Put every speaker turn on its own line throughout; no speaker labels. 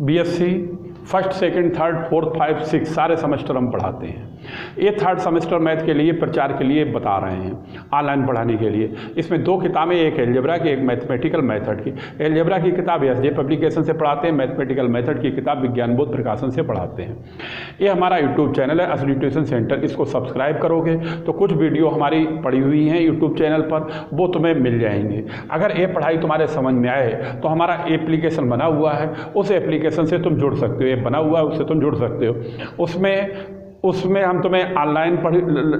BSc first, second, third, fourth, 5, 6 सारे semester हम पढ़ाते हैं। ये थर्ड सेमेस्टर मैथ के लिए प्रचार के लिए बता रहे हैं, ऑनलाइन पढ़ाने के लिए। इसमें 2 किताबें, एक एलजेब्रा की, एक मैथमेटिकल मेथड की। एलजेब्रा की किताब एसजे पब्लिकेशन से पढ़ाते हैं, मैथमेटिकल मेथड की किताब विज्ञान बोध प्रकाशन से पढ़ाते हैं। ये हमारा यूट्यूब चैनल है असली ट्यूशन सेंटर। इसको सब्सक्राइब करोगे तो कुछ वीडियो हमारी पड़ी हुई हैं यूट्यूब चैनल पर, वो तुम्हें मिल जाएंगे। अगर ये पढ़ाई तुम्हारे समझ में आए तो हमारा एप्लीकेशन बना हुआ है, उस एप्लीकेशन से तुम जुड़ सकते हो। ये बना हुआ है, उससे तुम जुड़ सकते हो। उसमें हम तुम्हें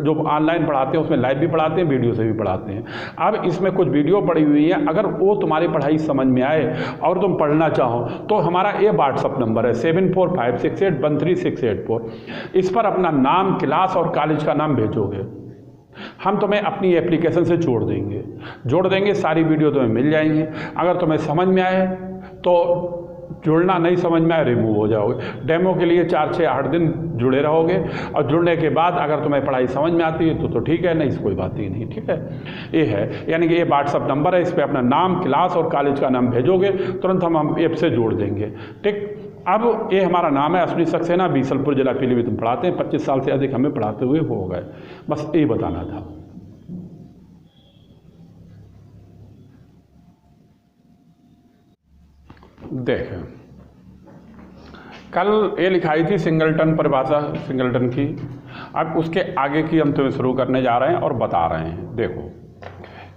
जो ऑनलाइन पढ़ाते हैं उसमें लाइव भी पढ़ाते हैं, वीडियो से भी पढ़ाते हैं। अब इसमें कुछ वीडियो पड़ी हुई है, अगर वो तुम्हारी पढ़ाई समझ में आए और तुम पढ़ना चाहो तो हमारा ये व्हाट्सअप नंबर है 7456813684। इस पर अपना नाम, क्लास और कॉलेज का नाम भेजोगे, हम तुम्हें अपनी एप्लीकेशन से जोड़ देंगे। सारी वीडियो तुम्हें मिल जाएंगी। अगर तुम्हें समझ में आए तो जुड़ना, नहीं समझ में आए रिमूव हो जाओगे। डेमो के लिए 4 से 8 दिन जुड़े रहोगे और जुड़ने के बाद अगर तुम्हें पढ़ाई समझ में आती है तो ठीक है, नहीं कोई बात ही नहीं। ठीक है, ये है, यानी कि ये व्हाट्सअप नंबर है। इस पर अपना नाम, क्लास और कॉलेज का नाम भेजोगे, तुरंत हम ऐप से जोड़ देंगे। ठीक, अब ये हमारा नाम है अश्विनी सक्सेना, बीसलपुर जिला पीलीभीत में पढ़ाते हैं। 25 साल से अधिक हमें पढ़ाते हुए हो गए। बस यही बताना था। देखें, कल ये लिखाई थी सिंगलटन परिभाषा, सिंगलटन की। अब उसके आगे की हम तुम्हें शुरू करने जा रहे हैं और बता रहे हैं। देखो,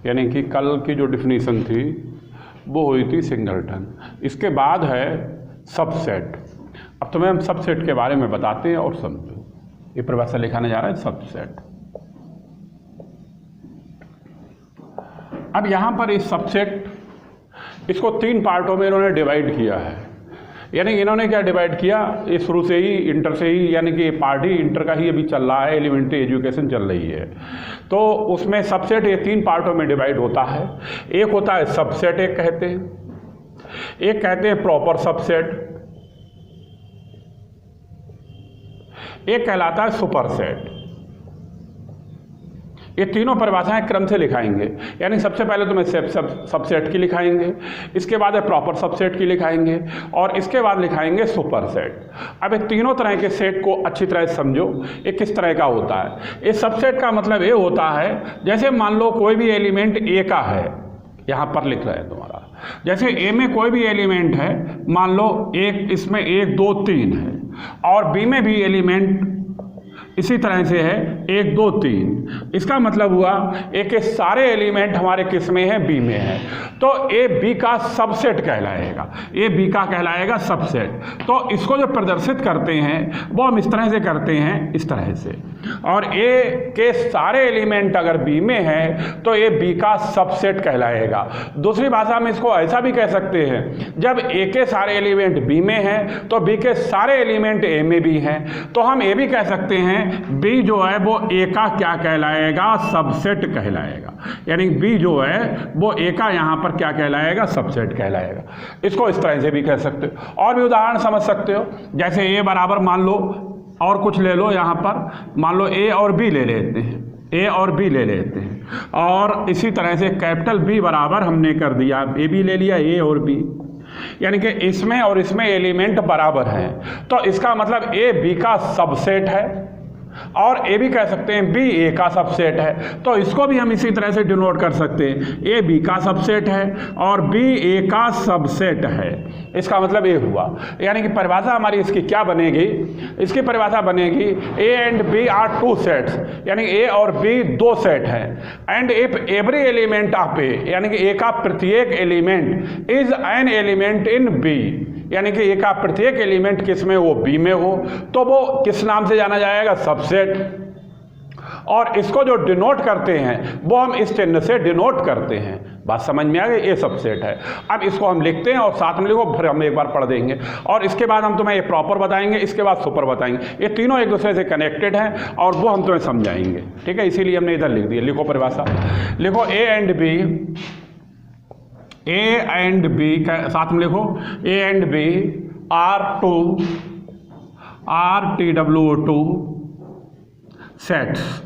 यानी कि कल की जो डिफिनीशन थी वो हुई थी सिंगलटन। इसके बाद है सबसेट। अब तुम्हें हम सबसेट के बारे में बताते हैं और समझो। ये परिभाषा लिखाने जा रहे हैं सबसेट। अब यहाँ पर इस सबसेट, इसको 3 पार्टों में इन्होंने डिवाइड किया है। यानी इन्होंने क्या डिवाइड किया, ये शुरू से ही इंटर से ही, यानी कि पार्ट ही इंटर का ही अभी चल रहा है, एलिमेंट्री एजुकेशन चल रही है। तो उसमें सबसेट ये 3 पार्टों में डिवाइड होता है। एक होता है सबसेट, एक कहते हैं प्रॉपर सबसेट, एक कहलाता है सुपरसेट। ये तीनों परिभाषाएं क्रम से लिखाएंगे। यानी सबसे पहले तो मैं सबसेट की लिखाएंगे, इसके बाद प्रॉपर सबसेट की लिखाएंगे और इसके बाद लिखाएंगे सुपरसेट। अब ये तीनों तरह के सेट को अच्छी तरह से समझो, ये किस तरह का होता है। ये सबसेट का मतलब ये होता है, जैसे मान लो कोई भी एलिमेंट ए का है, यहाँ पर लिख रहे हैं तुम्हारा, जैसे ए में कोई भी एलिमेंट है, मान लो एक, इसमें 1 2 3 है और बी में भी एलिमेंट इसी तरह से है 1 2 3। इसका मतलब हुआ ए के सारे एलिमेंट हमारे किस में हैं, बी में है। तो ए बी का सबसेट कहलाएगा, ए बी का कहलाएगा सबसेट। तो इसको जो प्रदर्शित करते हैं वो हम इस तरह से करते हैं, इस तरह से। और ए के सारे एलिमेंट अगर बी में है तो ए बी का सबसेट कहलाएगा। दूसरी भाषा में इसको ऐसा भी कह सकते हैं, जब ए के सारे एलिमेंट बी में हैं तो बी के सारे एलिमेंट ए में भी हैं। तो हम ये भी कह सकते हैं बी जो है वो ए का क्या कहलाएगा, सबसेट कहलाएगा। यानी बी जो है वो ए का यहाँ पर क्या कहलाएगा, सबसेट कहलाएगा। इसको इस तरह से भी कह सकते हो। और भी उदाहरण समझ सकते हो, जैसे ए बराबर मान लो और कुछ ले लो, यहाँ पर मान लो ए और बी ले लेते हैं, ए और बी ले लेते हैं। और इसी तरह से कैपिटल बी बराबर हमने कर दिया, ए बी ले लिया, ए और बी, यानी कि इसमें और इसमें एलिमेंट बराबर हैं। तो इसका मतलब ए बी का सबसेट है और ए भी कह सकते हैं बी ए का सबसेट है। तो इसको भी हम इसी तरह से डिनोट कर सकते हैं, ए बी का सबसेट है और बी ए का सबसेट है। इसका मतलब ये हुआ। यानी कि परिभाषा हमारी इसकी क्या बनेगी, इसकी परिभाषा बनेगी A and B are 2 sets, यानी ए और बी 2 सेट हैं। And if every element of A, यानी कि ए का प्रत्येक element is an element in B, यानी कि ए का प्रत्येक एलिमेंट किस में, वो बी में हो, तो वो किस नाम से जाना जाएगा, सबसेट। और इसको जो डिनोट करते हैं वो हम इस चिन्ह से डिनोट करते हैं। बात समझ में आ गई, ये सबसेट है। अब इसको हम लिखते हैं और साथ में लिखो, फिर हम एक बार पढ़ देंगे और इसके बाद हम तुम्हें ये प्रॉपर बताएंगे, इसके बाद सुपर बताएंगे। ये तीनों एक दूसरे से कनेक्टेड हैं और वो हम तुम्हें समझाएंगे। ठीक है, इसीलिए हमने इधर लिख दिया। लिखो परिभाषा, लिखो A and B, A and B का साथ में लिखो, A and B are TW2 sets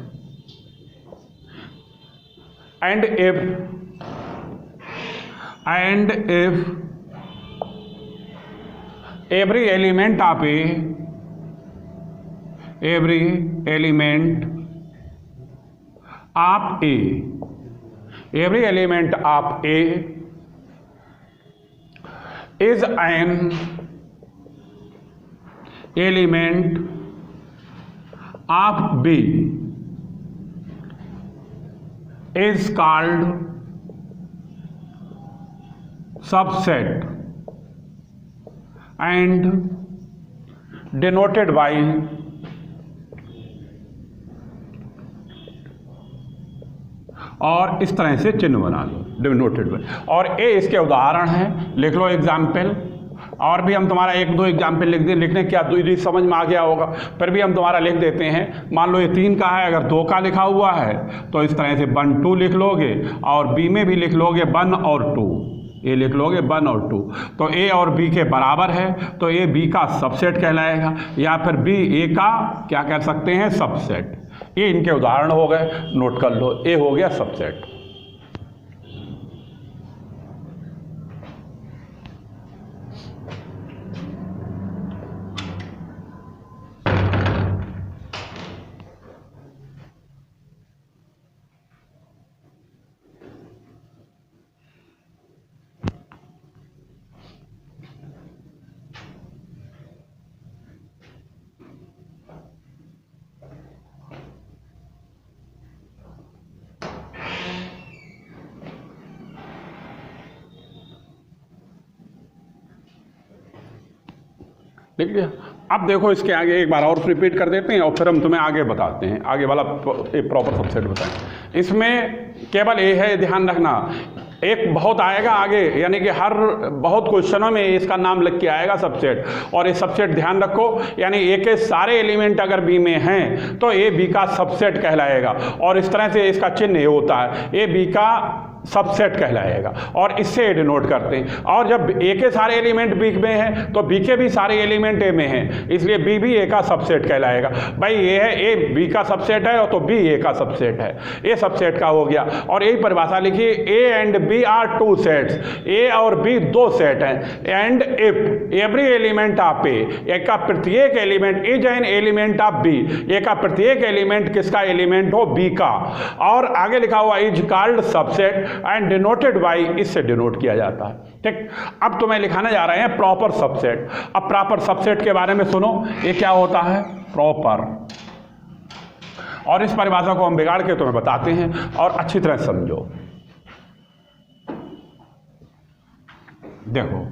and if every element of A, every element of A, every element of A is an element of B is called subset and denoted by और इस तरह से चिन्ह बना लो, denoted by. और ए इसके उदाहरण हैं, लिख लो एग्जाम्पल। और भी हम तुम्हारा एक दो एग्जाम्पल लिख दें, लिखने क्या दो समझ में आ गया होगा, फिर भी हम तुम्हारा लिख देते हैं। मान लो ये 3 का है, अगर 2 का लिखा हुआ है तो इस तरह से 1 2 लिख लोगे, और बी में भी लिख लोगे 1 और 2, ये लिख लोगे 1 और 2। तो ए और बी के बराबर है, तो ए बी का सबसेट कहलाएगा, या फिर बी ए का क्या कह सकते हैं, सबसेट। ये इनके उदाहरण हो गए, नोट कर लो, ए हो गया सबसेट। लिख लिया। अब देखो इसके आगे एक बार और रिपीट कर देते हैं और फिर हम तुम्हें आगे बताते हैं, आगे वाला प्रॉपर सबसेट बताएं। इसमें केवल ए है, ध्यान रखना। एक बहुत आएगा आगे, यानी कि हर बहुत क्वेश्चनों में इसका नाम लिख के आएगा सबसेट। और ये सबसेट ध्यान रखो, यानी ए के सारे एलिमेंट अगर बी में हैं तो ए बी का सबसेट कहलाएगा, और इस तरह से इसका चिन्ह ये होता है, ए बी का सबसेट कहलाएगा, और इससे डिनोट करते हैं। और जब ए के सारे एलिमेंट बी में हैं तो बी के भी सारे एलिमेंट ए में हैं, इसलिए बी भी ए का सबसेट कहलाएगा। भाई ये है ए बी का सबसेट है तो बी ए का सबसेट है, ए सबसेट का हो गया। और यही परिभाषा लिखिए, A and B are 2 sets, A और बी 2 सेट हैं। And if every element of A का प्रत्येक element is an element of B, A का प्रत्येक एलिमेंट किसका एलिमेंट हो, बी का। और आगे लिखा हुआ is called subset and denoted by, इससे डिनोट किया जाता है। ठीक, अब तो मैं लिखाने जा रहे हैं प्रॉपर सबसेट। अब प्रॉपर सबसेट के बारे में सुनो, ये क्या होता है, प्रॉपर। और इस परिभाषा को हम बिगाड़ के तुम्हें बताते हैं और अच्छी तरह समझो। देखो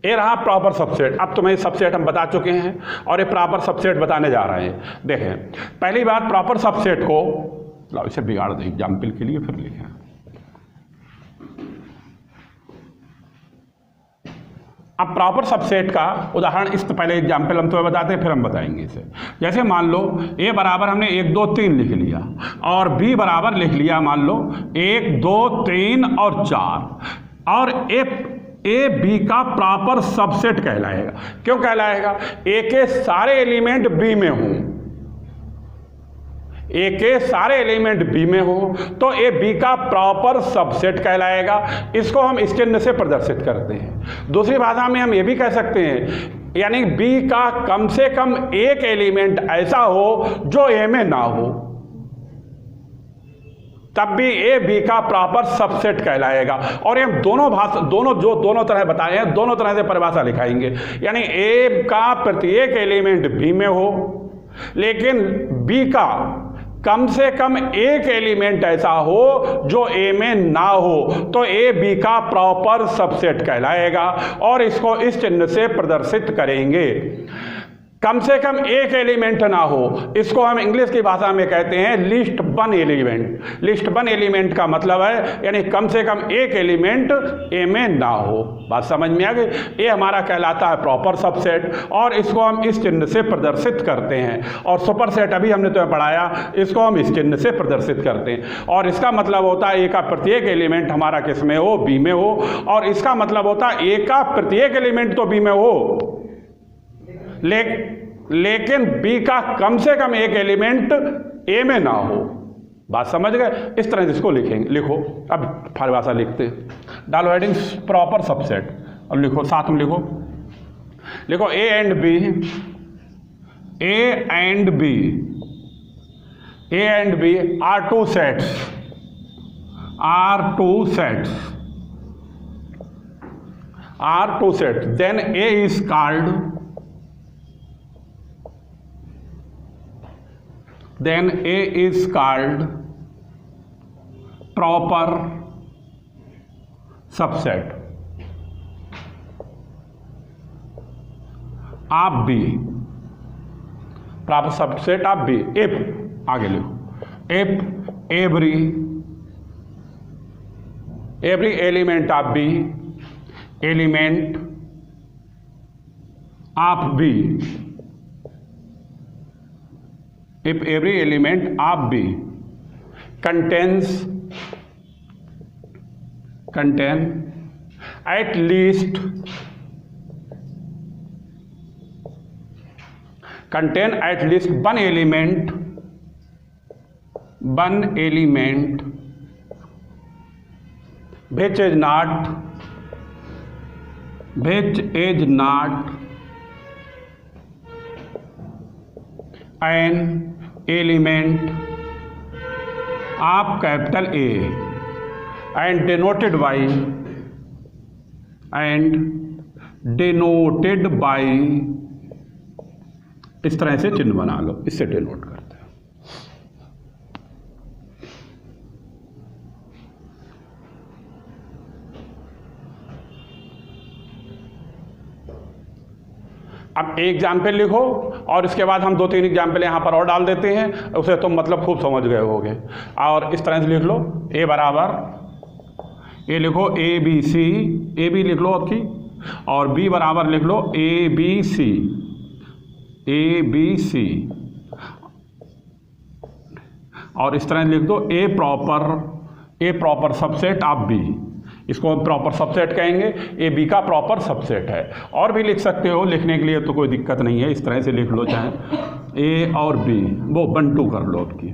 ये रहा प्रॉपर सबसेट। अब तुम्हें सबसेट हम बता चुके हैं और ये प्रॉपर सबसेट बताने जा रहे हैं। देखें, पहली बात, प्रॉपर सबसेट को लो इसे बिगाड़ दें एग्जाम्पल के लिए, फिर लिखें। अब प्रॉपर सबसेट का उदाहरण, इस पहले एग्जाम्पल हम तुम्हें बताते हैं, फिर हम बताएंगे इसे। जैसे मान लो ए बराबर हमने 1 2 3 लिख लिया, और बी बराबर लिख लिया मान लो 1 2 3 और 4, और ए बी का प्रॉपर सबसेट कहलाएगा। क्यों कहलाएगा, ए के सारे एलिमेंट बी में हों, ए के सारे एलिमेंट बी में हो तो ए बी का प्रॉपर सबसेट कहलाएगा। इसको हम इस चिन्ह से प्रदर्शित करते हैं। दूसरी भाषा में हम ये भी कह सकते हैं, यानी बी का कम से कम एक एलिमेंट ऐसा हो जो ए में ना हो, तब भी ए बी का प्रॉपर सबसेट कहलाएगा। और ये दोनों तरह बताए हैं, दोनों तरह से परिभाषा लिखाएंगे। यानी ए का प्रत्येक एलिमेंट बी में हो, लेकिन बी का कम से कम एक एलिमेंट ऐसा हो जो ए में ना हो, तो ए बी का प्रॉपर सबसेट कहलाएगा। और इसको इस चिन्ह से प्रदर्शित करेंगे। कम से कम एक एलिमेंट ना हो, इसको हम इंग्लिश की भाषा में कहते हैं लिस्ट 1 एलिमेंट। लिस्ट 1 एलिमेंट का मतलब है यानी कम से कम एक एलिमेंट ए में ना हो। बात समझ में आ गई? ये हमारा कहलाता है प्रॉपर सबसेट, और इसको हम इस चिन्ह से प्रदर्शित करते हैं। और सुपर सेट अभी हमने तुम्हें पढ़ाया, इसको हम इस चिन्ह से प्रदर्शित करते हैं। और इसका मतलब होता है ए का प्रत्येक एलिमेंट हमारा किस में हो, बी में हो। और इसका मतलब होता है ए का प्रत्येक एलिमेंट तो बी में हो, लेकिन बी का कम से कम एक एलिमेंट ए में ना हो। बात समझ गए? इस तरह से इसको लिखेंगे। लिखो, अब परिभाषा लिखते हैं। डालो हेडिंग प्रॉपर सबसेट। और लिखो, साथ में लिखो, लिखो A and B, A and B, A and B are two sets, are two sets, are two sets, then A is called, then A is called proper subset of B, proper subset of B if, आगे लिखो, if every element of B, element of B, if every element of B contain at least one element which is not an element of capital A and denoted by इस तरह से चिन्ह बना लो, इससे denote करते हैं। अब एक एग्जाम्पल लिखो और इसके बाद हम 2-3 एग्जाम्पल यहाँ पर और डाल देते हैं, उसे तुम मतलब खूब समझ गए होगे। और इस तरह से लिख लो, ए बराबर, ए लिखो A B C, A B लिख लो आपकी, और बी बराबर लिख लो A B C, A B C, और इस तरह लिख दो ए प्रॉपर सबसेट ऑफ बी, इसको प्रॉपर सबसेट कहेंगे, ए बी का प्रॉपर सबसेट है। और भी लिख सकते हो, लिखने के लिए तो कोई दिक्कत नहीं है, इस तरह से लिख लो, चाहे ए और बी, वो 1-2 कर लो आपकी,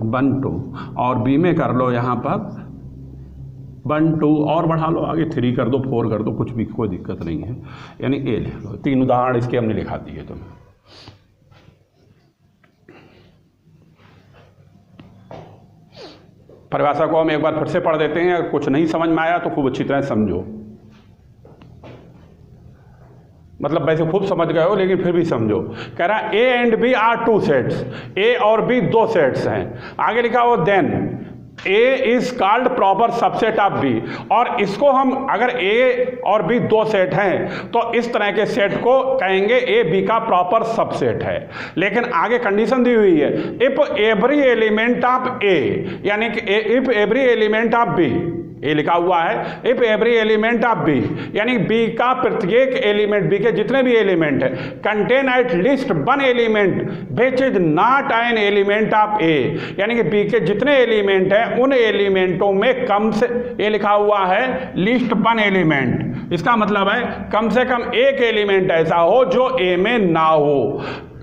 1-2, और बी में कर लो यहाँ पर 1-2, और बढ़ा लो आगे, 3 कर दो, 4 कर दो, कुछ भी, कोई दिक्कत नहीं है। यानी ए लिख लो। 3 उदाहरण इसके हमने लिखा दिए तुम्हें। परिभाषा को हम एक बार फिर से पढ़ देते हैं, कुछ नहीं समझ में आया तो खूब अच्छी तरह समझो, मतलब वैसे खूब समझ गए हो लेकिन फिर भी समझो। कह रहा है A and B are 2 sets, A और बी 2 सेट्स हैं। आगे लिखा हो then A is called proper subset of B, और इसको हम अगर ए और बी 2 सेट हैं तो इस तरह के सेट को कहेंगे ए बी का प्रॉपर सबसेट है। लेकिन आगे कंडीशन दी हुई है, if every element of A, यानी कि if every element of B, A लिखा हुआ है, if every element of B, यानी बी का प्रत्येक एलिमेंट, बी के जितने भी एलिमेंट है, कंटेन एट लीस्ट 1 element which is not an element of A, यानी कि बी के जितने एलिमेंट हैं उन एलिमेंटों में कम से, ये लिखा हुआ है लीस्ट 1 एलिमेंट, इसका मतलब है कम से कम एक एलिमेंट ऐसा हो जो ए में ना हो,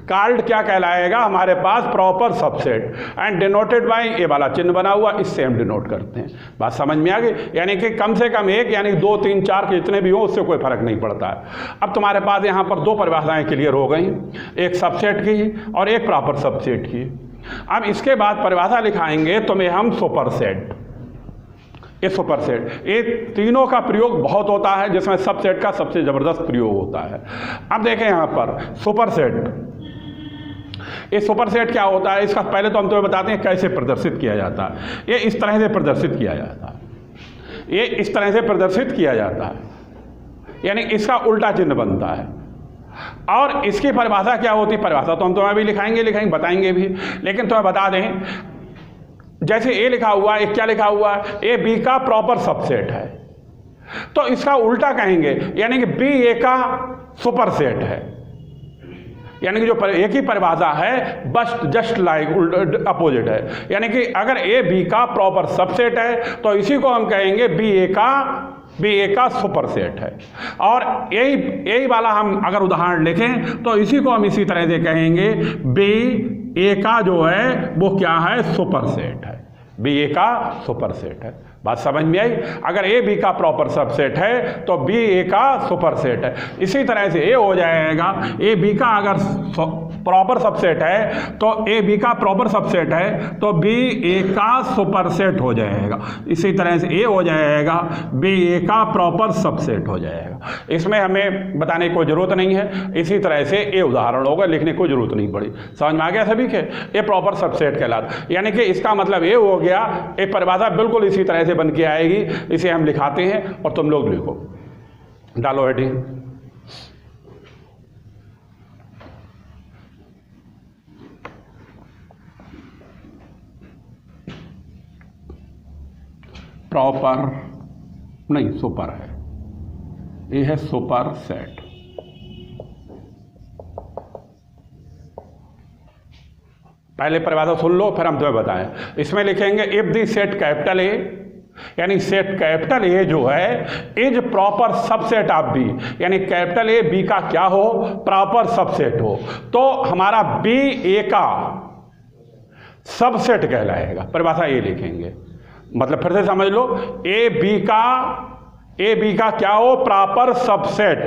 कॉल्ड क्या कहलाएगा हमारे पास, proper subset, and denoted by, ये वाला चिन्ह बना हुआ, इससे हम डिनोट करते हैं। बात समझ में आ गई? यानी कि कम से कम एक, यानी 2, 3, 4 के जितने भी हो उससे कोई फर्क नहीं पड़ता है। अब तुम्हारे पास यहाँ पर 2 परिभाषाएं क्लियर हो गई, एक सबसेट की और एक प्रॉपर सबसेट की। अब इसके बाद परिभाषा लिखाएंगे तुम्हें हम सुपरसेट, ये सुपरसेट, ये तीनों का प्रयोग बहुत होता है, जिसमें सबसेट का सबसे जबरदस्त प्रयोग होता है। अब देखें यहाँ पर सुपरसेट, ये सुपरसेट क्या होता है, इसका पहले तो हम तुम्हें बताते हैं कैसे प्रदर्शित किया जाता है। ये इस तरह से प्रदर्शित किया जाता है, ये इस तरह से प्रदर्शित किया जाता है, यानी इसका उल्टा चिन्ह बनता है। और इसकी परिभाषा क्या होती है, परिभाषा तो हम तुम्हें भी लिखाएंगे बताएंगे भी, लेकिन तुम्हें बता दें, जैसे ए लिखा हुआ है, क्या लिखा हुआ है, ए बी का प्रॉपर सबसेट है, तो इसका उल्टा कहेंगे, यानी कि बी ए का सुपरसेट है। यानी कि जो एक ही परिभाषा है, बस जस्ट लाइक अपोजिट है। यानी कि अगर ए बी का प्रॉपर सबसेट है तो इसी को हम कहेंगे बी ए का सुपरसेट है। और यही वाला हम अगर उदाहरण लिखें तो इसी को हम इसी तरह से कहेंगे बी ए का जो है वो क्या है, सुपरसेट है, बी ए का सुपरसेट है। बात समझ में आई? अगर ए बी का प्रॉपर सबसेट है तो बी ए का सुपर सेट है। इसी तरह से ए हो जाएगा, ए बी का अगर प्रॉपर सबसेट है तो ए बी का प्रॉपर सबसेट है तो बी ए का सुपर सेट हो जाएगा। इसी तरह से ए हो जाएगा बी ए का प्रॉपर सबसेट हो जाएगा। इसमें हमें बताने की कोई जरूरत नहीं है। इसी तरह से ए उदाहरण होगा, लिखने की कोई जरूरत नहीं पड़ी। समझ में आ गया सभी के? ए प्रॉपर सबसेट कहलाता, यानी कि इसका मतलब ए हो गया। ए परिभाषा बिल्कुल इसी तरह से बन के आएगी। इसे हम लिखाते हैं और तुम लोग लिखो, डालो हेडिंग। प्रॉपर नहीं, सुपर है, ये है सुपर सेट। पहले परिभाषा सुन लो फिर हम तुम्हें बताएं। इसमें लिखेंगे if the set capital A, यानी सेट कैपिटल ए जो है is proper subset of B, यानी कैपिटल ए बी का क्या हो? प्रॉपर सबसेट हो, तो हमारा बी ए का सबसेट कहलाएगा। परिभाषा ये लिखेंगे, मतलब फिर से समझ लो, ए बी का क्या हो? प्रॉपर सबसेट,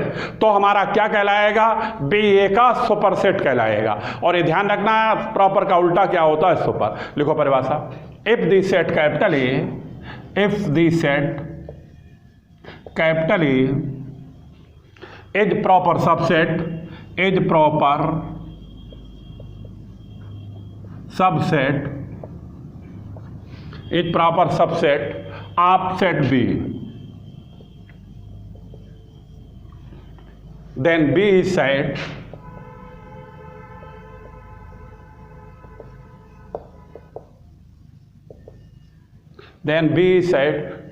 तो हमारा क्या कहलाएगा? बी ए का सुपर सेट कहलाएगा। और ये ध्यान रखना प्रॉपर का उल्टा क्या होता है? सुपर। लिखो परिभाषा, if the set capital A, if the set capital A is proper subset, is proper subset, is proper subset of set B, then B is said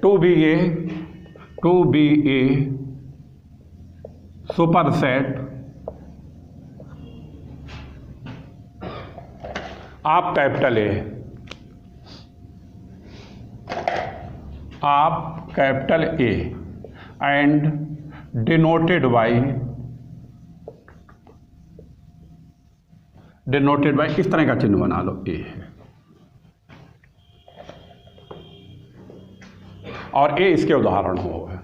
to be a superset of capital A, of capital A and denoted by इस तरह का चिन्ह बना लो, ए है और ए इसके उदाहरण होगा।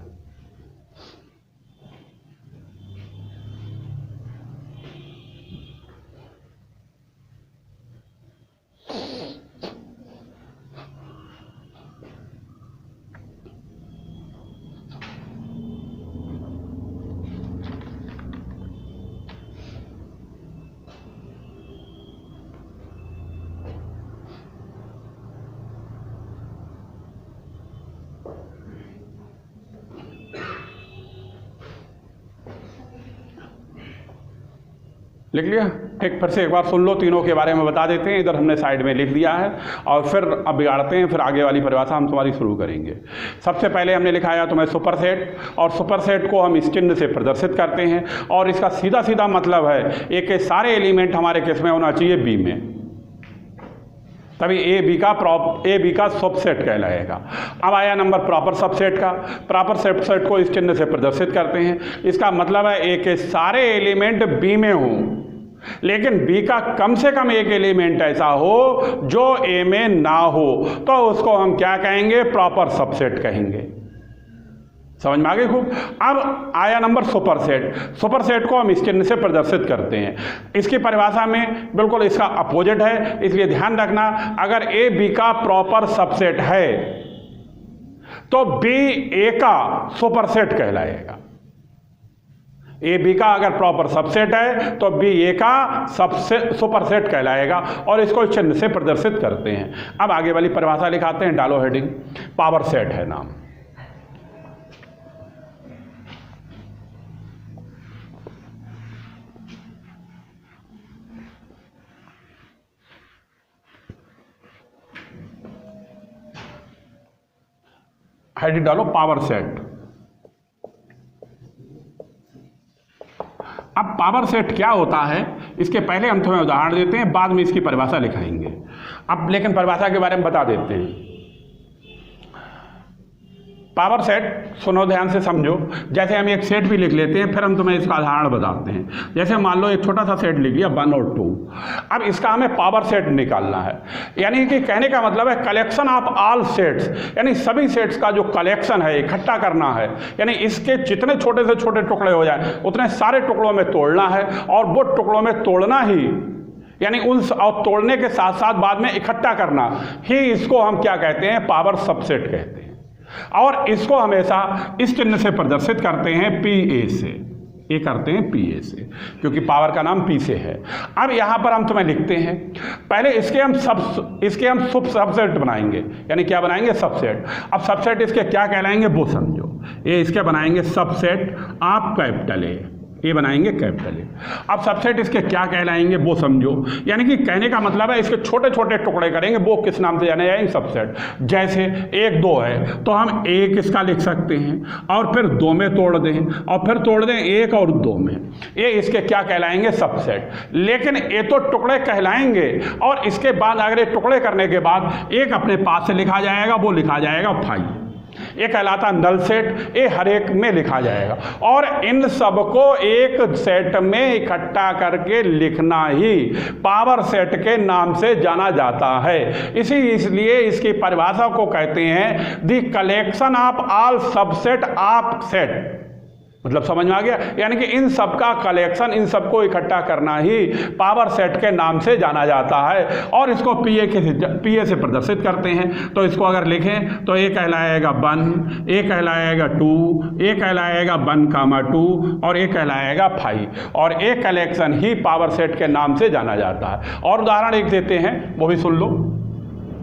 लिख लिया? ठीक, फिर से एक बार सुन लो, तीनों के बारे में बता देते हैं। इधर हमने साइड में लिख दिया है और फिर अब बिगाड़ते हैं, फिर आगे वाली परिभाषा हम तुम्हारी शुरू करेंगे। सबसे पहले हमने लिखाया तुम्हें सुपर सेट, और सुपर सेट को हम इस चिन्ह से प्रदर्शित करते हैं और इसका सीधा सीधा मतलब है ए के सारे एलिमेंट हमारे किस में होना चाहिए? बी में, तभी ए बी का सबसेट कहलाएगा। अब आया नंबर प्रॉपर सबसेट का। प्रॉपर सबसेट को इस चिन्ह से प्रदर्शित करते हैं। इसका मतलब है ए के सारे एलिमेंट बी में हों, लेकिन बी का कम से कम एक एलिमेंट ऐसा हो जो ए में ना हो, तो उसको हम क्या कहेंगे? प्रॉपर सबसेट कहेंगे। समझ में आ गई खूब? अब आया number super set. Super set को हम इस चिन्ह से प्रदर्शित करते हैं। इसकी परिभाषा में बिल्कुल इसका अपोजिट है, इसलिए ध्यान रखना, अगर ए बी का प्रॉपर सबसेट है तो बी ए का सुपर सेट कहलाएगा। ए बी का अगर प्रॉपर सबसेट है तो बी ए का सुपर सेट कहलाएगा और इसको इस चिन्ह से प्रदर्शित करते हैं। अब आगे वाली परिभाषा लिखाते हैं, डालो हेडिंग। पावर सेट है नाम। हेडिंग डालो पावर सेट। अब पावर सेट क्या होता है, इसके पहले हम तुम्हें उदाहरण देते हैं, बाद में इसकी परिभाषा लिखाएंगे। अब लेकिन परिभाषा के बारे में बता देते हैं। पावर सेट सुनो ध्यान से समझो, जैसे हम एक सेट भी लिख लेते हैं, फिर हम तुम्हें इसका उदाहरण बताते हैं। जैसे मान लो एक छोटा सा सेट लिख लिया 1 और 2, अब इसका हमें पावर सेट निकालना है। यानी कि कहने का मतलब है कलेक्शन ऑफ ऑल सेट्स, यानी सभी सेट्स का जो कलेक्शन है इकट्ठा करना है। यानी इसके जितने छोटे से छोटे टुकड़े हो जाए उतने सारे टुकड़ों में तोड़ना है, और वो टुकड़ों में तोड़ना ही, यानी उन और तोड़ने के साथ साथ बाद में इकट्ठा करना ही, इसको हम क्या कहते हैं, पावर सबसेट कहते हैं। और इसको हमेशा इस चिन्ह से प्रदर्शित करते हैं PA से, ये करते हैं PA से, क्योंकि पावर का नाम P से है। अब यहाँ पर हम तुम्हें लिखते हैं, पहले इसके हम सबसेट बनाएंगे। यानी क्या बनाएंगे, सबसेट। अब सबसेट इसके क्या कहलाएंगे वो समझो। ये इसके बनाएंगे सबसेट ऑफ कैपिटल ए, ये बनाएंगे कैपिटल ए। अब सबसेट इसके क्या कहलाएंगे वो समझो। यानी कि कहने का मतलब है इसके छोटे छोटे टुकड़े करेंगे, वो किस नाम से जाने जाएंगे, सबसेट। जैसे 1 2 है तो हम 1 इसका लिख सकते हैं, और फिर 2 में तोड़ दें, और फिर तोड़ दें 1 और 2 में, ये इसके क्या कहलाएंगे, सबसेट। लेकिन ये तो टुकड़े कहलाएंगे, और इसके बाद अगर ये टुकड़े करने के बाद एक अपने पास से लिखा जाएगा, वो लिखा जाएगा फाई, ये कहलाता नल सेट, ये हर एक में लिखा जाएगा। और इन सबको एक सेट में इकट्ठा करके लिखना ही पावर सेट के नाम से जाना जाता है। इसलिए इसकी परिभाषा को कहते हैं the collection of all subset of set. मतलब समझ में आ गया। यानी कि इन सब का कलेक्शन, इन सबको इकट्ठा करना ही पावर सेट के नाम से जाना जाता है, और इसको PA से प्रदर्शित करते हैं। तो इसको अगर लिखें तो ये कहलाएगा 1, ये कहलाएगा 2, ये कहलाएगा 1, 2 और ये कहलाएगा 5, और एक कलेक्शन ही पावर सेट के नाम से जाना जाता है। और उदाहरण एक देते हैं, वो भी सुन लो।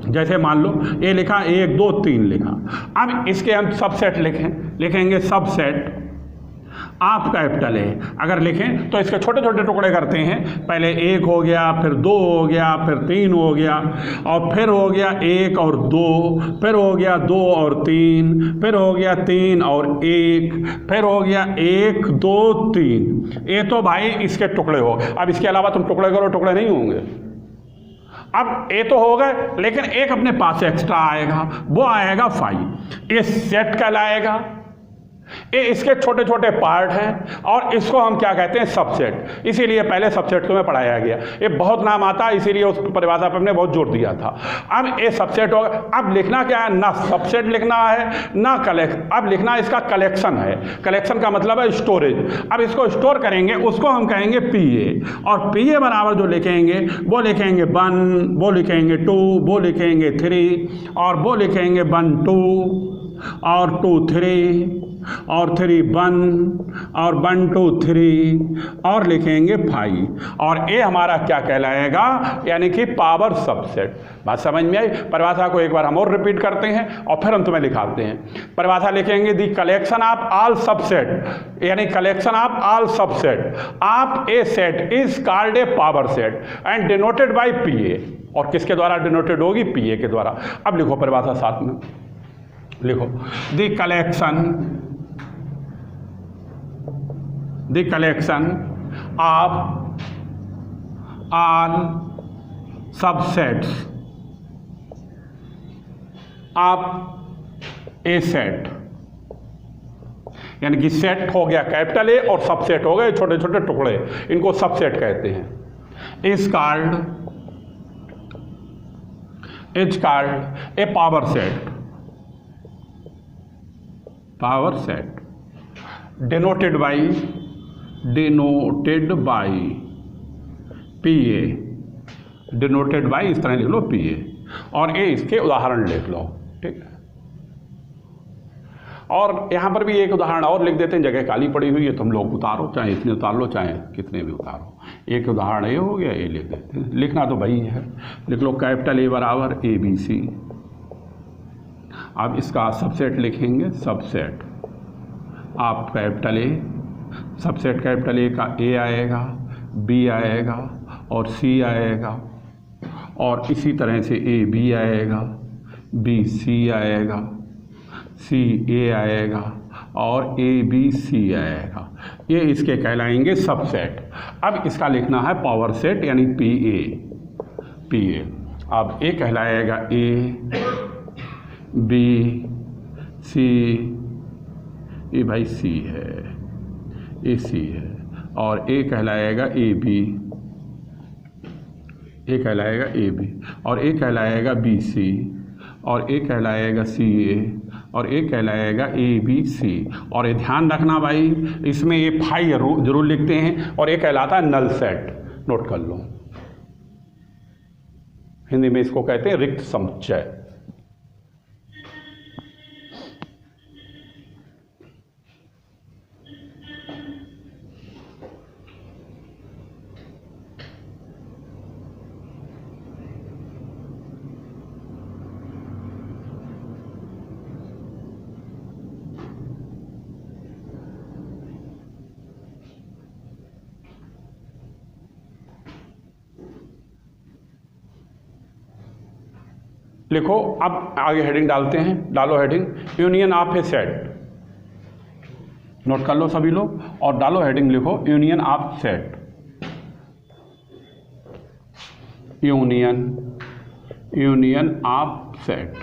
जैसे मान लो ये लिखा 1 2 3 लिखा, अब इसके हम सबसेट लिखेंगे सबसेट आप कैपिटल ए। अगर लिखें तो इसके छोटे छोटे टुकड़े करते हैं, पहले 1 हो गया, फिर 2 हो गया, फिर 3 हो गया, और फिर हो गया 1 और 2, फिर हो गया 2 और 3, फिर हो गया 3 और 1, फिर हो गया 1 2 3। ये तो भाई इसके टुकड़े हो गए। अब इसके अलावा तुम टुकड़े करो, टुकड़े नहीं होंगे। अब ये तो हो गए, लेकिन एक अपने पास एक्स्ट्रा आएगा, वो आएगा 5। ये सेट कहलाएगा। ये इसके छोटे छोटे पार्ट हैं, और इसको हम क्या कहते हैं, सबसेट। इसीलिए पहले सबसेट को में पढ़ाया गया। ये बहुत नाम आता है, इसीलिए उस परिभाषा पर हमने बहुत जोर दिया था। अब ये सबसेट होगा। अब लिखना क्या है, ना सबसेट लिखना है ना अब लिखना इसका कलेक्शन है। कलेक्शन का मतलब है स्टोरेज। अब इसको स्टोर करेंगे, उसको हम कहेंगे PA, और PA बराबर जो लिखेंगे वो लिखेंगे 1, वो लिखेंगे 2, वो लिखेंगे 3, और वो लिखेंगे 1 2 और 2 3 और 3 1 और 1 2 3 और लिखेंगे 5, और ये हमारा क्या कहलाएगा, यानी कि पावर सबसेट। बात समझ में आई। परिभाषा को एक बार हम और रिपीट करते हैं, और फिर हम तुम्हें लिखाते हैं। परिभाषा लिखेंगे दी कलेक्शन ऑफ ऑल सबसेट, यानी collection of all subset of a set is called a power set and denoted bye PA। और किसके द्वारा डिनोटेड होगी, PA के द्वारा। अब लिखो परिभाषा साथ में, लिखो the collection of all subsets of a set, यानी कि सेट हो गया कैपिटल ए और सबसेट हो गए छोटे छोटे टुकड़े, इनको सबसेट कहते हैं। Is called a power set, power set denoted by PA, denoted by इस तरह लिख लो PA, और ये इसके उदाहरण लिख लो, ठीक है। और यहाँ पर भी एक उदाहरण और लिख देते हैं, जगह खाली पड़ी हुई है, तुम लोग उतारो, चाहे इतने उतार लो चाहे कितने भी उतारो। एक उदाहरण ये हो गया, ये लिख देते हैं। लिखना तो वही है, लिख लो कैपिटल A बराबर ABC। अब इसका सबसेट लिखेंगे, सबसेट आप capital A, subset capital A का A आएगा, B आएगा और C आएगा, और इसी तरह से AB आएगा, B C आएगा, C A आएगा और ABC आएगा। ये इसके कहलाएंगे सबसेट। अब इसका लिखना है पावर सेट, यानी PA। अब A कहलाएगा A, B, सी, ये भाई सी है, ए सी है, और ए कहलाएगा ए बी, ए कहलाएगा ए बी, और ए कहलाएगा बी सी, और ए कहलाएगा सी ए, और ए कहलाएगा ए बी सी। और ये ध्यान रखना भाई, इसमें ये फाई जरूर लिखते हैं, और ये कहलाता है नल सेट, नोट कर लो। हिंदी में इसको कहते हैं रिक्त समुच्चय। लिखो, अब आगे हेडिंग डालते हैं, डालो heading union of a set, note कर लो सभी लोग, और डालो हेडिंग, लिखो union of set, union of set.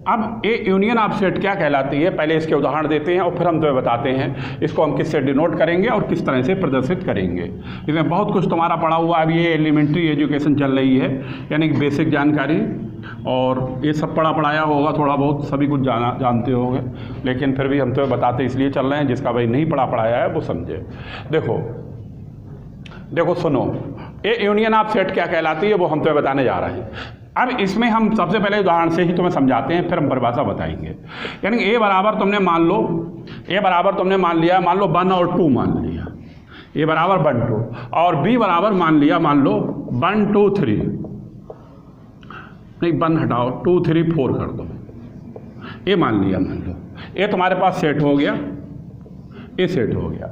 अब ये यूनियन ऑफ सेट क्या कहलाती है, पहले इसके उदाहरण देते हैं और फिर हम तुम्हें बताते हैं इसको हम किससे डिनोट करेंगे और किस तरह से प्रदर्शित करेंगे। इसमें बहुत कुछ तुम्हारा पढ़ा हुआ है, अभी ये एलिमेंट्री एजुकेशन चल रही है, यानी कि बेसिक जानकारी, और ये सब पढ़ाया होगा, थोड़ा बहुत सभी कुछ जानते होंगे, लेकिन फिर भी हम तुम्हें बताते इसलिए चल रहे हैं, जिसका भाई नहीं पढ़ाया है वो समझे। देखो सुनो, ये यूनियन ऑफ सेट क्या कहलाती है वो हम तुम्हें बताने जा रहे हैं। अब इसमें हम सबसे पहले उदाहरण से ही तुम्हें समझाते हैं, फिर हम परिभाषा बताएंगे। यानी ए बराबर तुमने मान लो, ए बराबर तुमने मान लिया, मान लो 1 और 2 मान लिया, ए बराबर 1 2, और बी बराबर मान लिया, मान लो 1 2 3, नहीं 1 हटाओ, 2 3 4 कर दो, ये मान लिया, मान लो ये तुम्हारे पास सेट हो गया, ये सेट हो गया।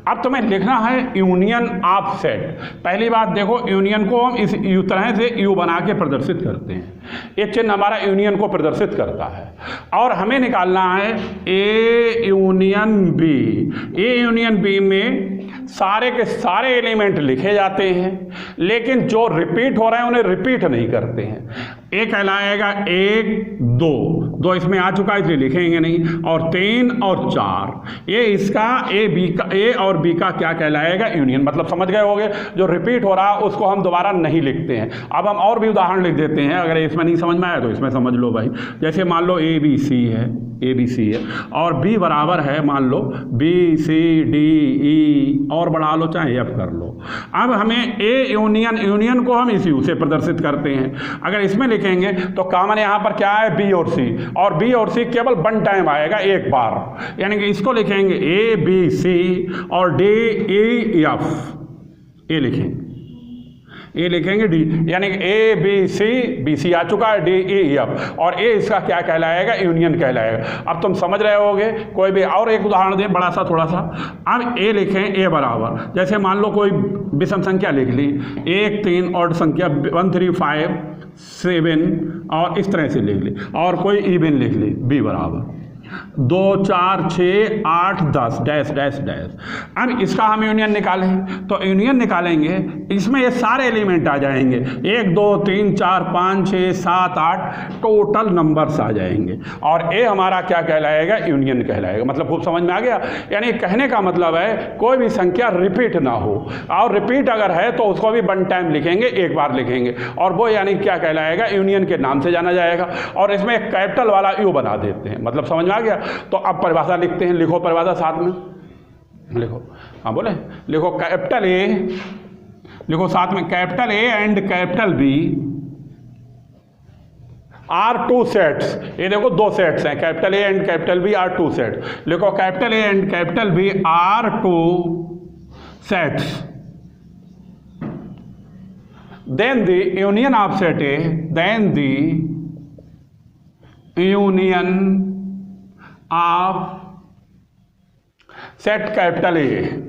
अब तुम्हें लिखना है यूनियन ऑफ सेट। पहली बात देखो, यूनियन को हम इस यू तरह से यू बना के प्रदर्शित करते हैं, ये चिन्ह हमारा यूनियन को प्रदर्शित करता है, और हमें निकालना है A union B. A union B में सारे के सारे एलिमेंट लिखे जाते हैं, लेकिन जो रिपीट हो रहे हैं उन्हें रिपीट नहीं करते हैं। ए कहलाएगा 1 2 इसमें आ चुका है इसलिए लिखेंगे नहीं, और 3 और 4 ये इसका ए बी का, ए और बी का क्या कहलाएगा, यूनियन। मतलब समझ गए होंगे, जो रिपीट हो रहा है उसको हम दोबारा नहीं लिखते हैं। अब हम और भी उदाहरण लिख देते हैं, अगर इसमें नहीं समझ में आया तो इसमें समझ लो भाई। जैसे मान लो ए बी सी है, ए बी सी है, और बी बराबर है मान लो बी सी डी ई, और बढ़ा लो चाहे एफ कर लो। अब हमें ए यूनियन को हम इस यू से प्रदर्शित करते हैं। अगर इसमें लिखेंगे तो कॉमन यहाँ पर क्या है, बी और सी, और बी और सी केवल 1 टाइम आएगा, एक बार, यानी कि इसको लिखेंगे ए बी सी और डी ई एफ, ये लिखेंगे, ये लिखेंगे डी, यानी कि A B C, B C आ चुका है, डी ई एफ, और ए इसका क्या कहलाएगा, यूनियन कहलाएगा। अब तुम समझ रहे होगे। कोई भी और एक उदाहरण दें बड़ा सा थोड़ा सा। अब ए लिखें, ए बराबर, जैसे मान लो कोई विषम संख्या लिख ली, 1 3 और संख्या 1 3 5 7, और इस तरह से लिख ली, और कोई इवन लिख ली, बी बराबर 2 4 6 8 10 डैश डैश डैश। अब इसका हम यूनियन निकालें, तो यूनियन निकालेंगे, इसमें ये सारे एलिमेंट आ जाएंगे, 1 2 3 4 5 6 7 8 टोटल नंबर्स आ जाएंगे, और ए हमारा क्या कहलाएगा, यूनियन कहलाएगा। मतलब खूब समझ में आ गया। यानी कहने का मतलब है कोई भी संख्या रिपीट ना हो, और रिपीट अगर है तो उसको भी 1 टाइम लिखेंगे, एक बार लिखेंगे, और वो यानी क्या कहलाएगा, यूनियन के नाम से जाना जाएगा। और इसमें एक कैपिटल वाला यू बना देते हैं। मतलब समझ में आ गया। तो अब परिभाषा लिखते हैं, लिखो परिभाषा साथ में लिखो, हाँ बोले, लिखो कैपिटल ए, लिखो साथ में capital A and capital B are 2 sets. ये देखो 2 सेट्स हैं, capital A and capital B are 2 sets. लिखो capital A and capital B are 2 sets, then the union of set A, then the union of set capital A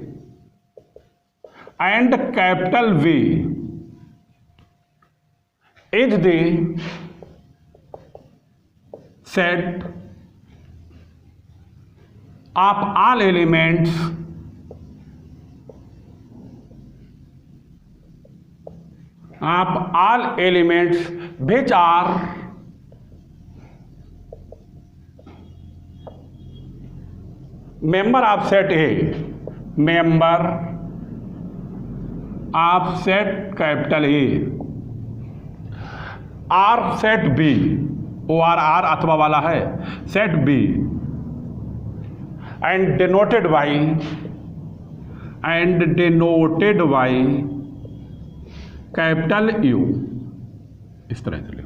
and capital B is the set of all elements which are member of set A, member of set capital A, or set B, O R or अथवा वाला है, set B, and denoted by capital U. इस तरह से लिखो।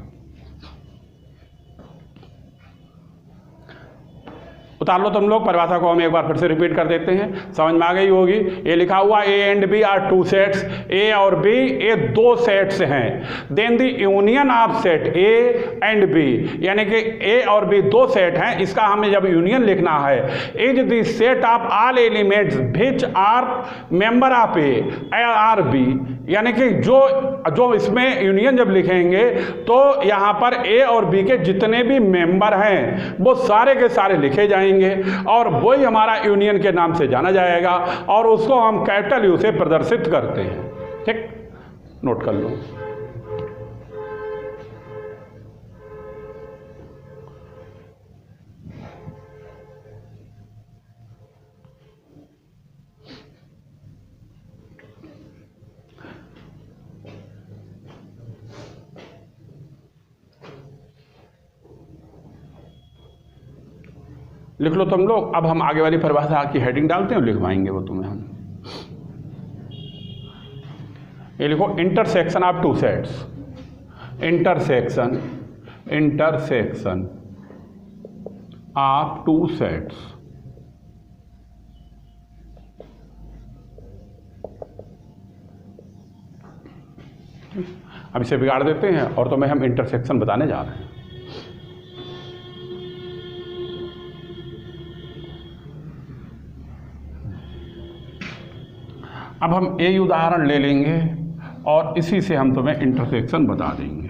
उतार लो तुम लोग। परिभाषा को हम एक बार फिर से रिपीट कर देते हैं, समझ में आ गई होगी। ये लिखा हुआ A and B are two sets, A और बी ये दो सेट्स हैं। Then the union of set A and B, यानी कि ए और बी दो सेट हैं, इसका हमें जब यूनियन लिखना है, is the set of all elements which are member of A or B, यानी कि जो इसमें यूनियन जब लिखेंगे तो यहाँ पर ए और बी के जितने भी मेंबर हैं वो सारे के सारे लिखे जाएंगे और वही हमारा यूनियन के नाम से जाना जाएगा और उसको हम कैपिटल यू से प्रदर्शित करते हैं। ठीक, नोट कर लो। लिख लो तुम लोग। अब हम आगे वाली परिभाषा की हेडिंग डालते हैं, लिखवाएंगे वो तुम्हें हम। ये लिखो, intersection of two sets, intersection of two sets. अब इसे बिगाड़ देते हैं और तुम्हें हम इंटरसेक्शन बताने जा रहे हैं। अब हम एक उदाहरण ले लेंगे और इसी से हम तुम्हें इंटरसेक्शन बता देंगे।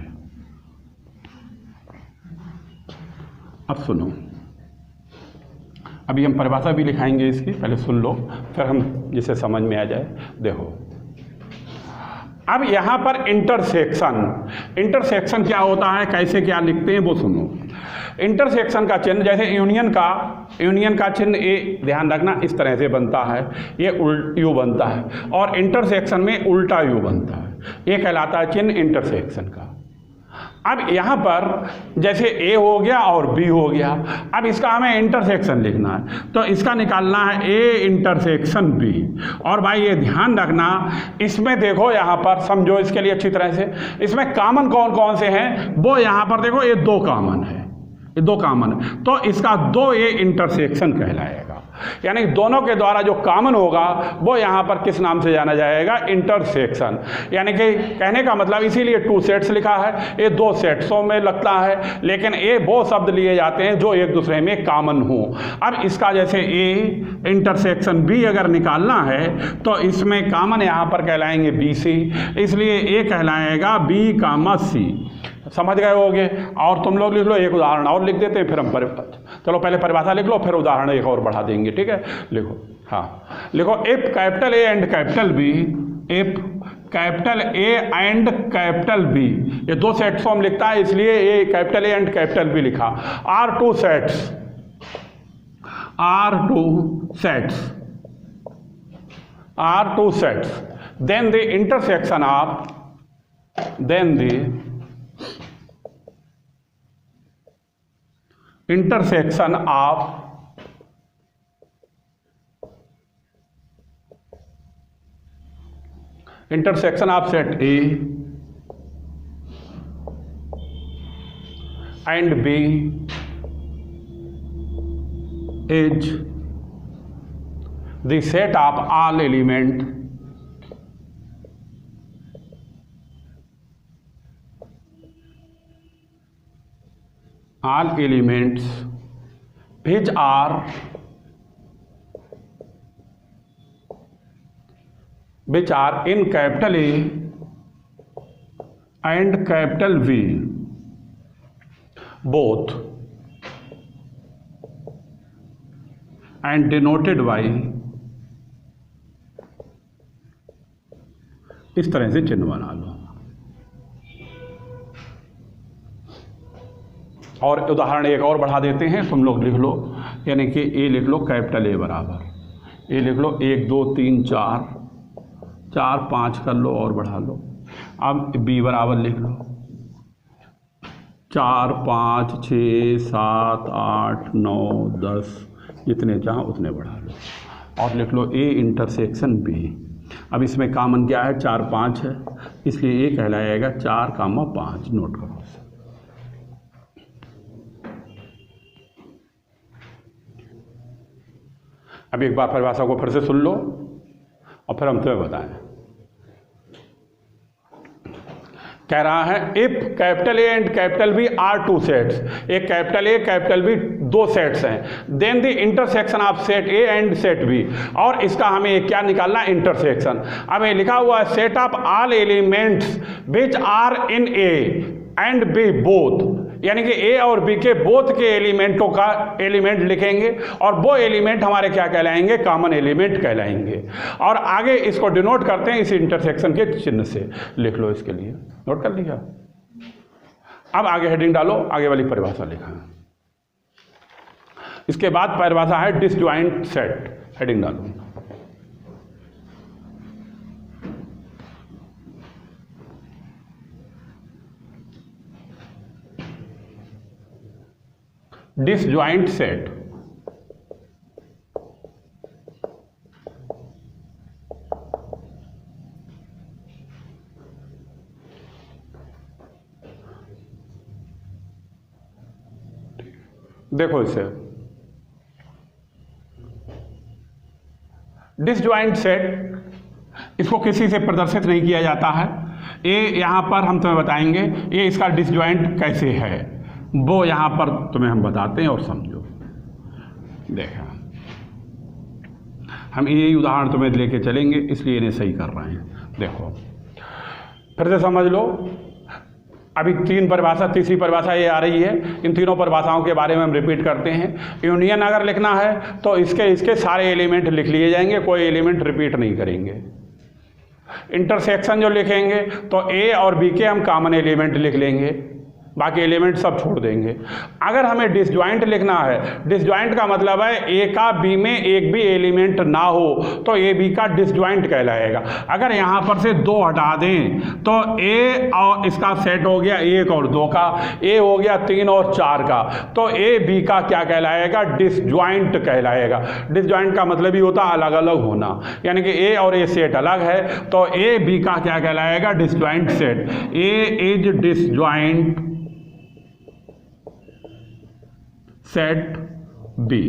अब सुनो, अभी हम परिभाषा भी लिखाएंगे इसकी, पहले सुन लो फिर हम जिसे समझ में आ जाए। देखो, अब यहाँ पर इंटरसेक्शन क्या होता है, कैसे क्या लिखते हैं वो सुनो। इंटरसेक्शन का चिन्ह, जैसे यूनियन का चिन्ह ए, ध्यान रखना इस तरह से बनता है, ये यू बनता है और इंटरसेक्शन में उल्टा यू बनता है, ये कहलाता है चिन्ह इंटरसेक्शन का। अब यहाँ पर जैसे ए हो गया और बी हो गया, अब इसका हमें इंटरसेक्शन लिखना है तो इसका निकालना है ए इंटरसेक्शन बी। और भाई ये ध्यान रखना, इसमें देखो यहाँ पर समझो इसके लिए अच्छी तरह से, इसमें कॉमन कौन कौन से हैं वो यहाँ पर देखो, ये दो कॉमन है, ये दो कॉमन है तो इसका दो ये इंटरसेक्शन कहलाएगा। यानी दोनों के द्वारा जो कॉमन होगा वो यहाँ पर किस नाम से जाना जाएगा, इंटरसेक्शन। यानी कि कहने का मतलब इसीलिए टू सेट्स लिखा है, ये दो सेट्सों में लगता है, लेकिन ये वो शब्द लिए जाते हैं जो एक दूसरे में कॉमन हो। अब इसका जैसे ए इंटरसेक्शन बी अगर निकालना है तो इसमें कॉमन यहाँ पर कहलाएंगे बी सी, इसलिए ए कहलाएगा बी कामा सी। समझ गए होगे। और तुम लोग लिख लो, एक उदाहरण और लिख देते हैं फिर हम चलो पहले परिभाषा लिख लो फिर उदाहरण एक और बढ़ा देंगे। ठीक है, लिखो। हाँ, लिखो, if capital A and capital B, if capital A and capital B, ये दो सेट्स फॉर्म लिखता है इसलिए ये capital A and capital B लिखा। Are two sets, then the intersection of, intersection of set A and B is the set of all elements which are in capital A and capital V both and denoted by, इस तरह से चिन्ह बना लो। और उदाहरण एक और बढ़ा देते हैं, तुम लोग लिख लो। यानी कि ए लिख लो कैपिटल ए बराबर, ए लिख लो 1 2 3 4, 4 5 कर लो और बढ़ा लो। अब बी बराबर लिख लो 4 5 6 7 8 9 10, जितने चाहो उतने बढ़ा लो और लिख लो ए इंटरसेक्शन बी। अब इसमें कॉमन क्या है, 4 5 है, इसलिए ए कहलाएगा 4, 5। नोट करो। अब एक बार परिभाषा को फिर से सुन लो और फिर हम तुम्हें बताएं। कह रहा है if capital A and capital B are two sets, एक कैपिटल ए कैपिटल बी दो सेट्स हैं, then the intersection of set A and set B, और इसका हमें क्या निकालना, इंटरसेक्शन। अब ये लिखा हुआ है set of all elements which are in A and B both, यानी कि ए और बी के बोथ के एलिमेंटों का एलिमेंट लिखेंगे और वो एलिमेंट हमारे क्या कहलाएंगे, कॉमन एलिमेंट कहलाएंगे। और आगे इसको डिनोट करते हैं इस इंटरसेक्शन के चिन्ह से, लिख लो इसके लिए, नोट कर लिया। अब आगे हेडिंग डालो, आगे वाली परिभाषा लिखा है। इसके बाद परिभाषा है डिसजॉइंट सेट, हेडिंग डालो। डिसजॉइंट सेट, देखो इसे डिसजॉइंट सेट, इसको किसी से प्रदर्शित नहीं किया जाता है। ये यहां पर हम तुम्हें बताएंगे ये इसका डिसजॉइंट कैसे है, वो यहां पर तुम्हें हम बताते हैं और समझो। देखा, हम यही उदाहरण तुम्हें लेके चलेंगे, इसलिए इन्हें सही कर रहे हैं। देखो फिर से समझ लो, अभी 3 परिभाषा, तीसरी परिभाषा ये आ रही है। इन तीनों परिभाषाओं के बारे में हम रिपीट करते हैं। यूनियन अगर लिखना है तो इसके सारे एलिमेंट लिख लिए जाएंगे, कोई एलिमेंट रिपीट नहीं करेंगे। इंटरसेक्शन जो लिखेंगे तो ए और बी के हम कॉमन एलिमेंट लिख लेंगे, बाकी एलिमेंट सब छोड़ देंगे। अगर हमें डिसजॉइंट लिखना है, डिसजॉइंट का मतलब है ए का बी में एक भी एलिमेंट ना हो तो ए बी का डिसजॉइंट कहलाएगा। अगर यहाँ पर से 2 हटा दें तो ए और इसका सेट हो गया 1 और 2 का, ए हो गया 3 और 4 का, तो ए बी का क्या कहलाएगा, डिसजॉइंट कहलाएगा। डिसजॉइंट का मतलब ही होता है अलग अलग होना, यानी कि ए और ए सेट अलग है तो ए बी का क्या कहलाएगा, disjoint set. A is disjoint set B,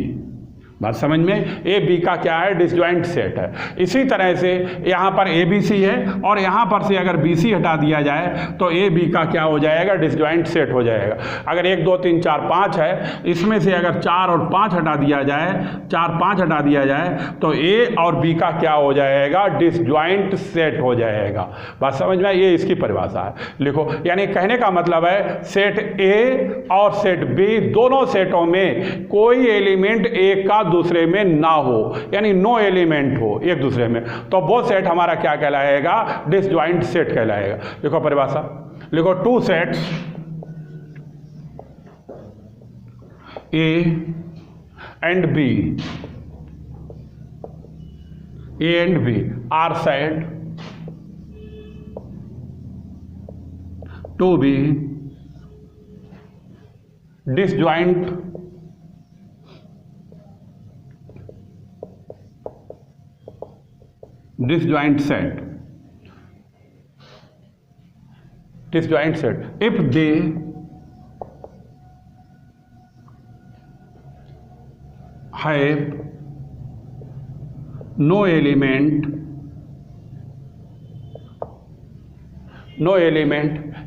बात समझ में, ए बी का क्या है, डिसजॉइंट सेट है। इसी तरह से यहाँ पर ए बी सी है और यहाँ पर से अगर बी सी हटा दिया जाए तो ए बी का क्या हो जाएगा, डिसजॉइंट सेट हो जाएगा। अगर 1 2 3 4 5 है, इसमें से अगर 4 और 5 हटा दिया जाए, 4 5 हटा दिया जाए तो ए और बी का क्या हो जाएगा, डिसजॉइंट सेट हो जाएगा। बात समझ में, ये इसकी परिभाषा है। लिखो, यानी कहने का मतलब है सेट ए और सेट बी दोनों सेटों में कोई एलिमेंट एक का दूसरे में ना हो, यानी नो एलिमेंट हो एक दूसरे में, तो वो सेट हमारा क्या कहलाएगा, डिसजॉइंट सेट कहलाएगा। देखो परिभाषा, लिखो 2 sets A and B, A and B are said to be disjoint disjoint set, disjoint set if they have no element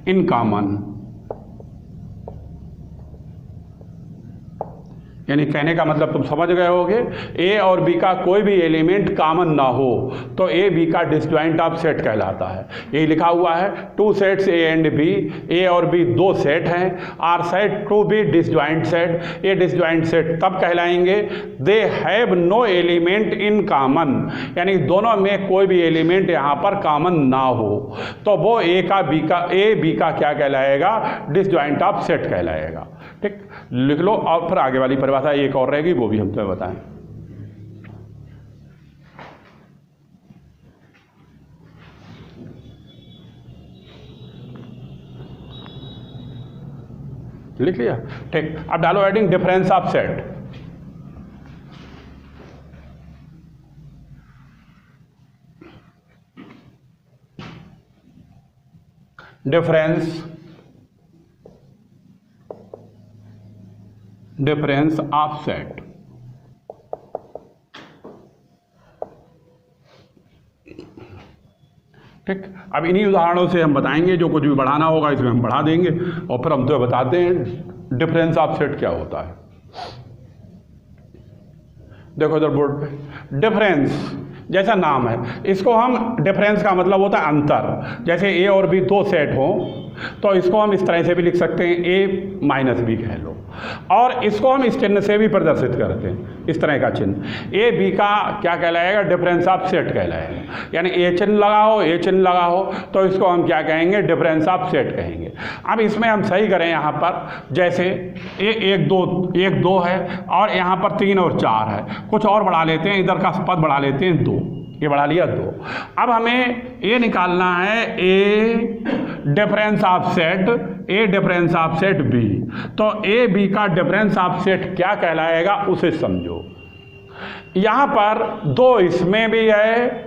in common, यानी कहने का मतलब तुम समझ गए होगे, ए और बी का कोई भी एलिमेंट कॉमन ना हो तो ए बी का डिसजॉइंट ऑफ सेट कहलाता है। यही लिखा हुआ है 2 sets A and B, A और बी 2 सेट हैं, are said to be disjoint set. ये डिसजॉइंट सेट तब कहलाएंगे they have no element in common, यानी दोनों में कोई भी एलिमेंट यहाँ पर कॉमन ना हो तो वो ए बी का क्या कहलाएगा, डिसजॉइंट ऑफ सेट कहलाएगा। ठीक, लिख लो और फिर आगे वाली परिभाषा एक और रहेगी, वो भी हम तुम्हें बताएं। लिख लिया? ठीक, अब डालो heading difference of set. Difference of set. ठीक, अब इन्हीं उदाहरणों से हम बताएंगे, जो कुछ भी बढ़ाना होगा इसमें हम बढ़ा देंगे, और फिर हम तो बताते हैं डिफरेंस ऑफ सेट क्या होता है। देखो इधर बोर्ड पे, डिफरेंस जैसा नाम है, इसको हम डिफरेंस का मतलब होता है अंतर। जैसे ए और बी दो सेट हो तो इसको हम इस तरह से भी लिख सकते हैं, ए माइनस बी कह लो, और इसको हम इस चिन्ह से भी प्रदर्शित करते हैं, इस तरह का चिन्ह। ए बी का क्या कहलाएगा? डिफरेंस ऑफ सेट कहलाएगा। यानी ए चिन्ह लगाओ, ए चिन्ह लगाओ, तो इसको हम क्या कहेंगे? डिफरेंस ऑफ सेट कहेंगे। अब इसमें हम सही करें यहाँ पर, जैसे ए एक दो है और यहाँ पर 3 और 4 है, कुछ और बढ़ा लेते हैं, इधर का पद बढ़ा लेते हैं 2, ये बढ़ा लिया 2। अब हमें ये निकालना है A difference of set, A difference of set B. तो ए बी का डिफरेंस ऑफ सेट क्या कहलाएगा उसे समझो। यहां पर 2 इसमें भी है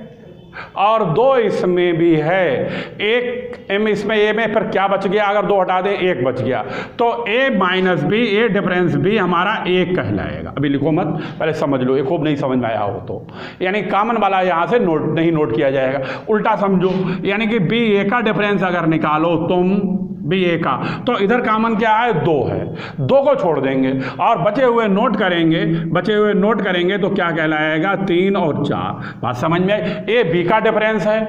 और 2 इसमें भी है, एक इसमें ए में फिर क्या बच गया? अगर 2 हटा दें 1 बच गया, तो ए माइनस बी, ए डिफरेंस बी हमारा 1 कहलाएगा। अभी लिखो मत, पहले समझ लो, ये खूब नहीं समझ में आया हो तो, यानी कॉमन वाला यहाँ से नोट किया जाएगा, उल्टा समझो। यानी कि बी ए का डिफरेंस अगर निकालो तुम, बी ए का, तो इधर कॉमन क्या है? 2 है, 2 को छोड़ देंगे और बचे हुए नोट करेंगे तो क्या कहलाएगा? 3 और 4। बात समझ में आई? ए बी का डिफरेंस है,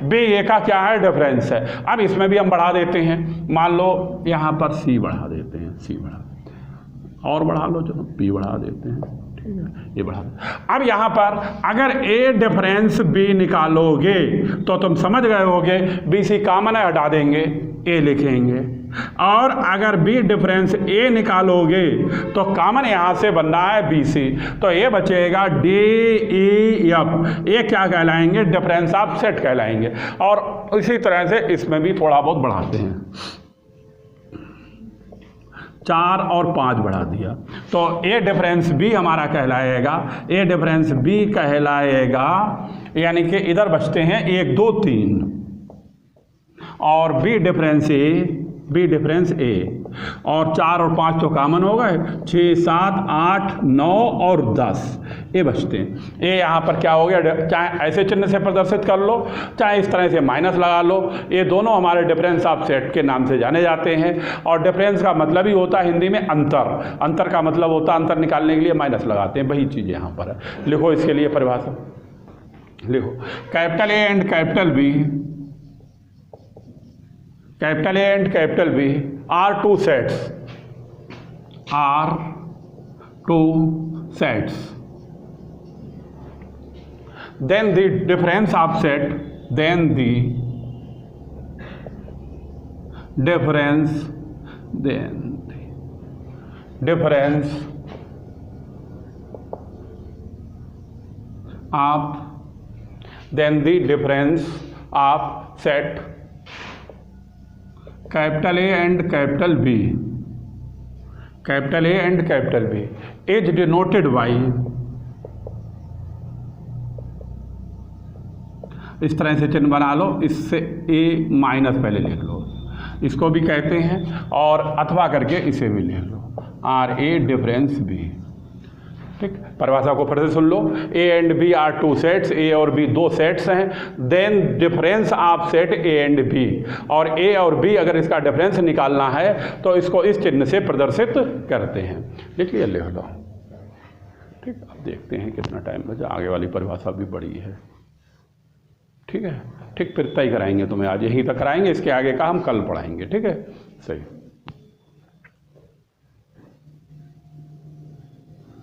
बी ए का क्या है? डिफरेंस है। अब इसमें भी हम बढ़ा देते हैं, मान लो यहाँ पर सी बढ़ा देते हैं, सी बढ़ा देते हैं, और बढ़ा लो, चलो बी बढ़ा देते हैं, ठीक है, ये बढ़ा देते। अब यहाँ पर अगर ए डिफरेंस बी निकालोगे तो तुम समझ गए होगे, बी सी कॉमन है, हटा देंगे, ए लिखेंगे। और अगर बी डिफरेंस ए निकालोगे तो कॉमन यहाँ से बन रहा है बी सी, तो ये बचेगा डी ई एफ। ये क्या कहलाएंगे? डिफरेंस ऑफ सेट कहलाएंगे। और इसी तरह से इसमें भी थोड़ा बहुत बढ़ाते हैं, 4 और 5 बढ़ा दिया, तो ए डिफरेंस बी हमारा कहलाएगा, ए डिफरेंस बी कहलाएगा। यानी कि इधर बचते हैं 1 2 3, और बी डिफरेंस ए, और 4 और 5 तो कॉमन हो गए, 6 7 8 9 और 10 ये बचते हैं। ये यहाँ पर क्या हो गया? चाहे ऐसे चिन्ह से प्रदर्शित कर लो, चाहे इस तरह से माइनस लगा लो, ये दोनों हमारे डिफरेंस ऑफ सेट के नाम से जाने जाते हैं। और डिफरेंस का मतलब ही होता है हिंदी में अंतर, अंतर का मतलब होता है, अंतर निकालने के लिए माइनस लगाते हैं, वही चीज़ यहाँ पर है। लिखो इसके लिए परिभाषा, लिखो capital A and capital B, capital A and capital B are 2 sets, are 2 sets, then the difference of set, then the difference of set capital A and capital B, capital A and capital B is denoted by, इस तरह से चिन्ह बना लो, इससे ए minus पहले लिख लो, इसको भी कहते हैं, और अथवा करके इसे भी लिख लो, आर ए डिफरेंस बी। ठीक, परिभाषा को फिर से सुन लो, A and B are 2 sets, A और बी 2 सेट्स हैं, then difference of set A and B, और ए और बी अगर इसका डिफरेंस निकालना है तो इसको इस चिन्ह से प्रदर्शित करते हैं। देखिए लिख लो। ठीक, अब देखते हैं कितना टाइम बचा, आगे वाली परिभाषा भी बड़ी है। ठीक है, ठीक, फिर तय कराएंगे, तुम्हें आज यहीं तक कराएंगे, इसके आगे का हम कल पढ़ाएंगे। ठीक है, सही।